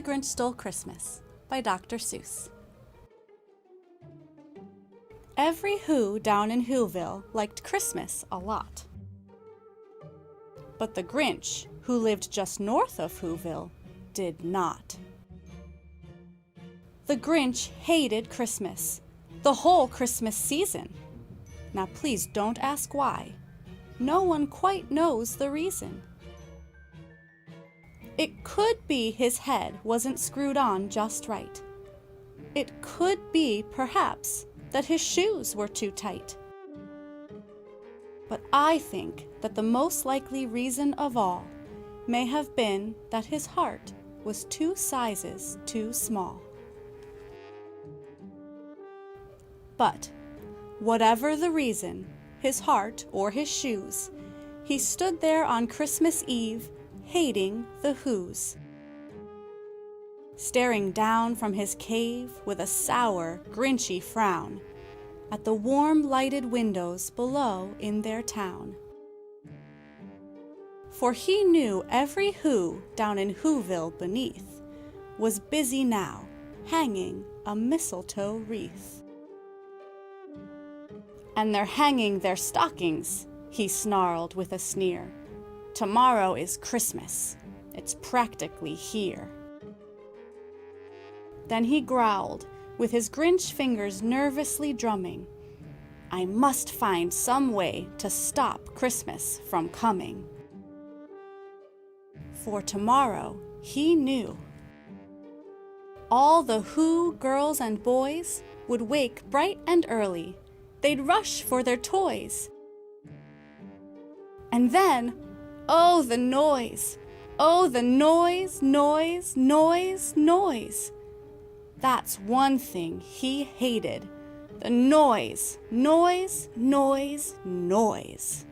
The Grinch Stole Christmas by Dr. Seuss. Every Who down in Whoville liked Christmas a lot. But the Grinch, who lived just north of Whoville, did not. The Grinch hated Christmas, the whole Christmas season. Now please don't ask why. No one quite knows the reason. It could be his head wasn't screwed on just right. It could be, perhaps, that his shoes were too tight. But I think that the most likely reason of all may have been that his heart was 2 sizes too small. But, whatever the reason, his heart or his shoes, he stood there on Christmas Eve, hating the Whos. Staring down from his cave with a sour, grinchy frown at the warm lighted windows below in their town. For he knew every Who down in Whoville beneath was busy now hanging a mistletoe wreath. And they're hanging their stockings, he snarled with a sneer. Tomorrow is Christmas. It's practically here. Then he growled, with his Grinch fingers nervously drumming, I must find some way to stop Christmas from coming. For tomorrow, he knew, all the Who girls and boys would wake bright and early. They'd rush for their toys. And then, oh, the noise! Oh, the noise, noise, noise, noise! That's one thing he hated. The noise, noise, noise, noise.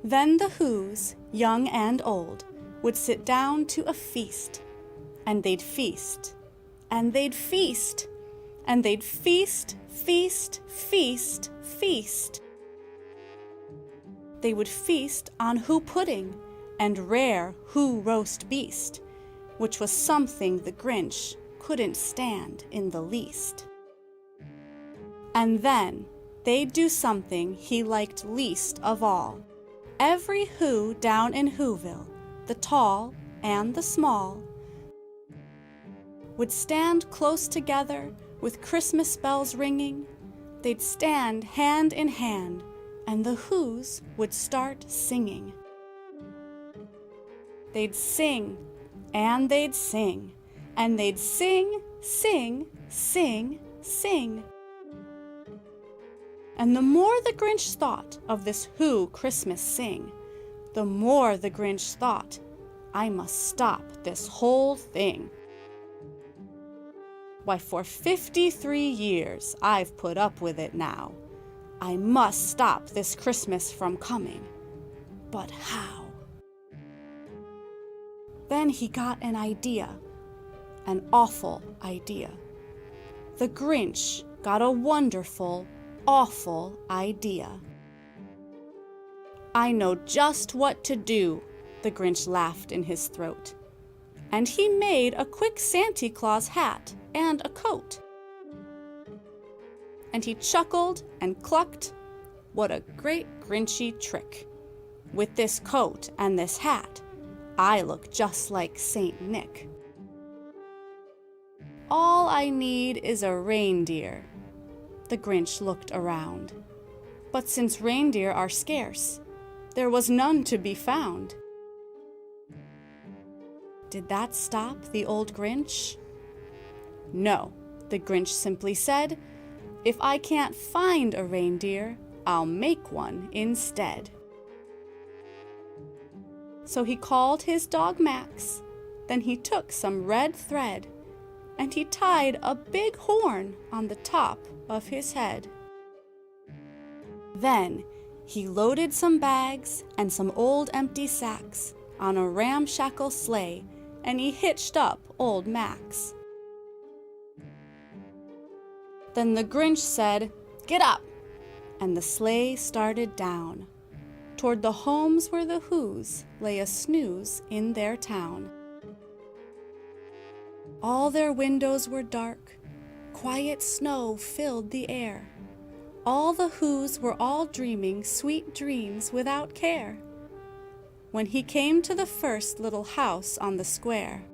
Then the Whos, young and old, would sit down to a feast. And they'd feast, and they'd feast, and they'd feast, feast, feast, feast. They would feast on Who pudding and rare Who roast beast, which was something the Grinch couldn't stand in the least. And then they'd do something he liked least of all. Every Who down in Whoville, the tall and the small, would stand close together with Christmas bells ringing. They'd stand hand in hand, and the Whos would start singing. They'd sing, and they'd sing, and they'd sing, sing, sing, sing. And the more the Grinch thought of this Who Christmas sing, the more the Grinch thought, I must stop this whole thing. Why, for 53 years I've put up with it now. I must stop this Christmas from coming. But how? Then he got an idea, an awful idea. The Grinch got a wonderful, awful idea. I know just what to do, the Grinch laughed in his throat. And he made a quick Santa Claus hat and a coat. And he chuckled and clucked, what a great Grinchy trick. With this coat and this hat, I look just like Saint Nick. All I need is a reindeer. The Grinch looked around. But since reindeer are scarce, there was none to be found. Did that stop the old Grinch? No, the Grinch simply said, if I can't find a reindeer, I'll make one instead. So he called his dog Max, then he took some red thread, and he tied a big horn on the top of his head. Then he loaded some bags and some old empty sacks on a ramshackle sleigh, and he hitched up old Max. Then the Grinch said, get up, and the sleigh started down toward the homes where the Whos lay a snooze in their town. All their windows were dark. Quiet snow filled the air. All the Whos were all dreaming sweet dreams without care. When he came to the first little house on the square.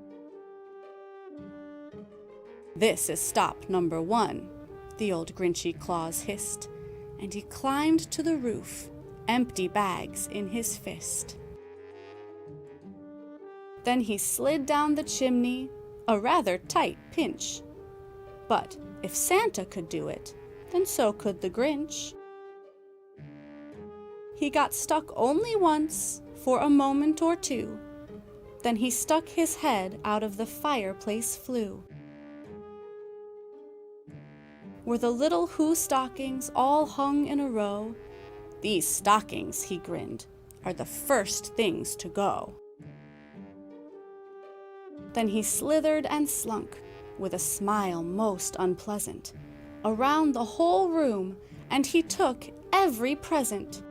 "This is stop number 1, the old Grinchy Claus hissed, and he climbed to the roof, empty bags in his fist. Then he slid down the chimney, a rather tight pinch. But if Santa could do it, then so could the Grinch. He got stuck only once, for a moment or two. Then he stuck his head out of the fireplace flue. Were the little Who stockings all hung in a row? "These stockings," he grinned, "are the first things to go." Then he slithered and slunk, with a smile most unpleasant, around the whole room, and he took every present.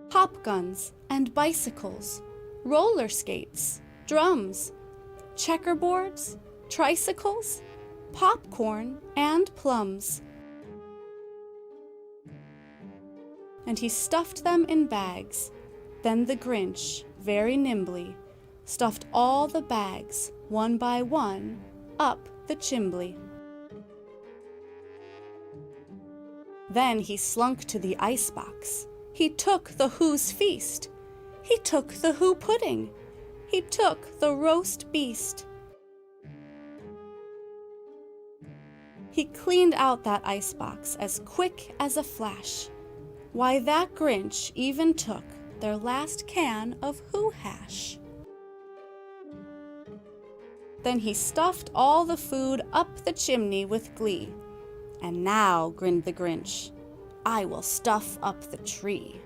Pop guns and bicycles, roller skates, drums, checkerboards, tricycles, popcorn, and plums. And he stuffed them in bags. Then the Grinch, very nimbly, stuffed all the bags, one by one, up the chimbley. Then he slunk to the icebox. He took the Who's feast. He took the Who pudding. He took the roast beast. He cleaned out that icebox as quick as a flash. Why, that Grinch even took their last can of Who hash. Then he stuffed all the food up the chimney with glee. "And now," grinned the Grinch, "I will stuff up the tree."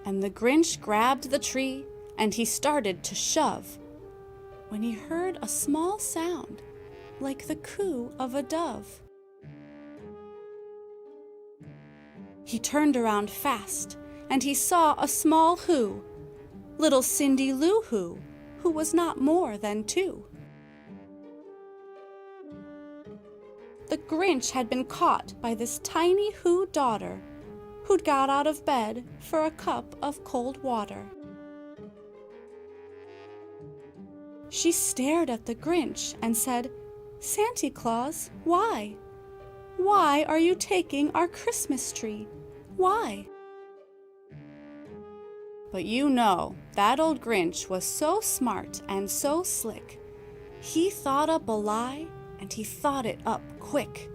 And the Grinch grabbed the tree, and he started to shove, when he heard a small sound, like the coo of a dove. He turned around fast, and he saw a small Who, little Cindy Lou Who was not more than 2. The Grinch had been caught by this tiny Who daughter, who'd got out of bed for a cup of cold water. She stared at the Grinch and said, "Santa Claus, why? Why are you taking our Christmas tree? Why?" But you know, that old Grinch was so smart and so slick. He thought up a lie, and he thought it up quick.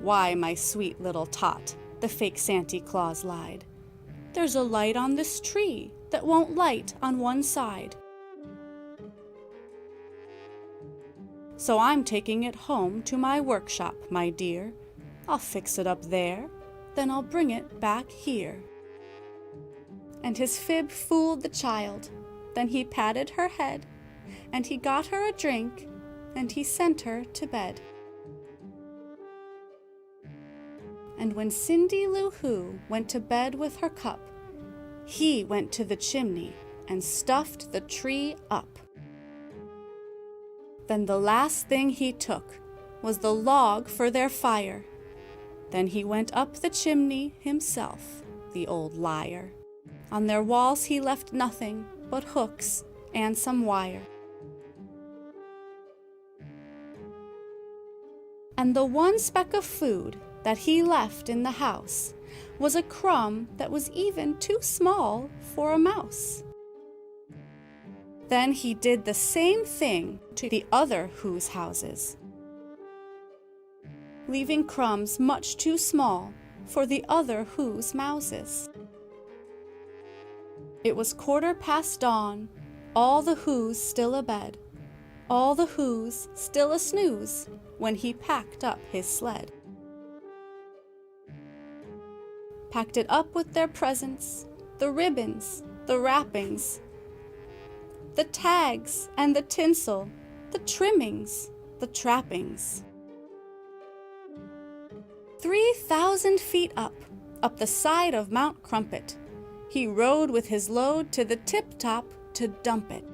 "Why, my sweet little tot," the fake Santa Claus lied, "there's a light on this tree that won't light on one side. So I'm taking it home to my workshop, my dear. I'll fix it up there, then I'll bring it back here." And his fib fooled the child. Then he patted her head, and he got her a drink, and he sent her to bed. And when Cindy Lou Who went to bed with her cup, he went to the chimney and stuffed the tree up. Then the last thing he took was the log for their fire. Then he went up the chimney himself, the old liar. On their walls he left nothing but hooks and some wire. And the one speck of food that he left in the house was a crumb that was even too small for a mouse. Then he did the same thing to the other Who's houses, leaving crumbs much too small for the other Who's mouses. It was 1/4 dawn, all the Who's still abed, all the Who's still a snooze, when he packed up his sled. Packed it up with their presents, the ribbons, the wrappings, the tags and the tinsel, the trimmings, the trappings. 3,000 feet up the side of Mount Crumpet, he rode with his load to the tip-top to dump it.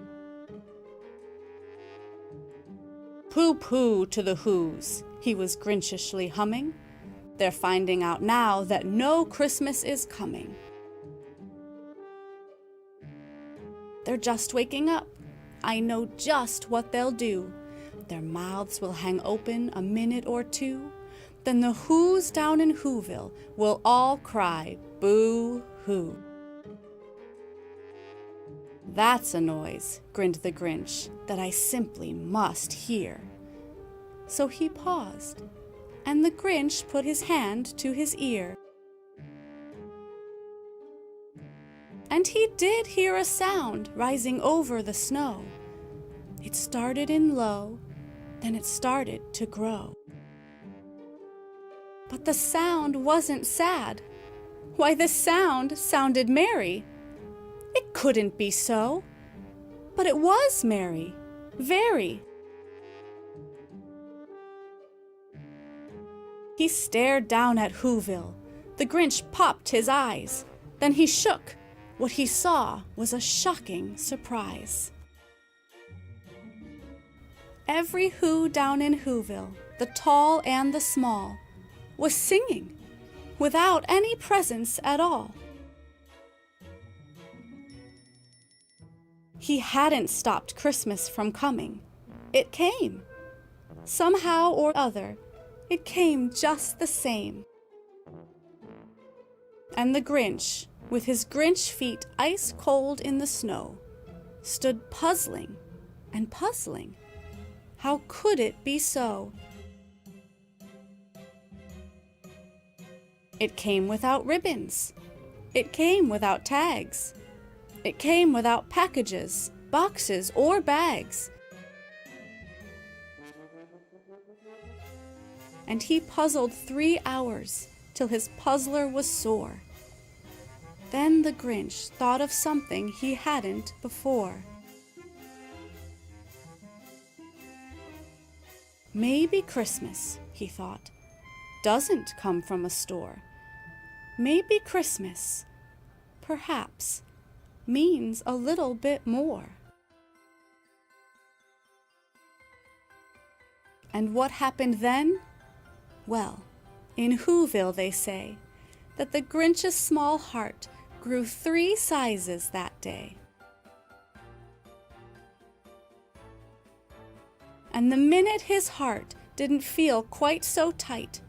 Pooh-pooh to the Whos, he was grinchishly humming. They're finding out now that no Christmas is coming. They're just waking up. I know just what they'll do. Their mouths will hang open a minute or two. Then the Whos down in Whoville will all cry, boo-hoo. That's a noise, grinned the Grinch, that I simply must hear. So he paused, and the Grinch put his hand to his ear. And he did hear a sound rising over the snow. It started in low, then it started to grow. But the sound wasn't sad. Why, the sound sounded merry. It couldn't be so. But it was merry, very. He stared down at Whoville. The Grinch popped his eyes. Then he shook. What he saw was a shocking surprise. Every Who down in Whoville, the tall and the small, was singing without any presents at all. He hadn't stopped Christmas from coming. It came. Somehow or other, it came just the same. And the Grinch, with his Grinch feet ice cold in the snow, stood puzzling and puzzling. How could it be so? It came without ribbons. It came without tags. It came without packages, boxes, or bags. And he puzzled 3 hours till his puzzler was sore. Then the Grinch thought of something he hadn't before. Maybe Christmas, he thought, doesn't come from a store. Maybe Christmas, perhaps, means a little bit more. And what happened then? Well, in Whoville they say that the Grinch's small heart grew 3 sizes that day. And the minute his heart didn't feel quite so tight,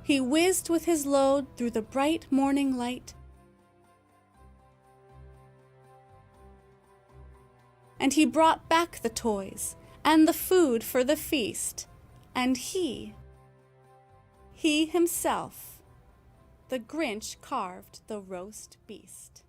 he whizzed with his load through the bright morning light. And he brought back the toys and the food for the feast, and he himself, the Grinch, carved the roast beast.